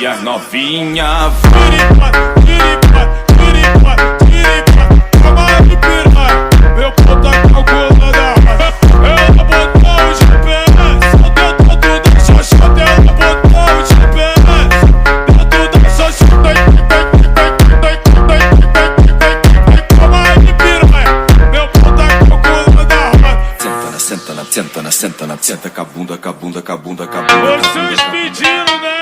E as novinha calma aí, piranha, meu pau tá calculando a rota. Ela botou o GPS dentro da xoxota. Ela botou o GPS dentro da xoxota. Calma aí, piranha, meu pau tá calculando a rota. Senta, senta, senta com a bunda, com a bunda, com a bunda, com a bunda. Vocês pediram, né?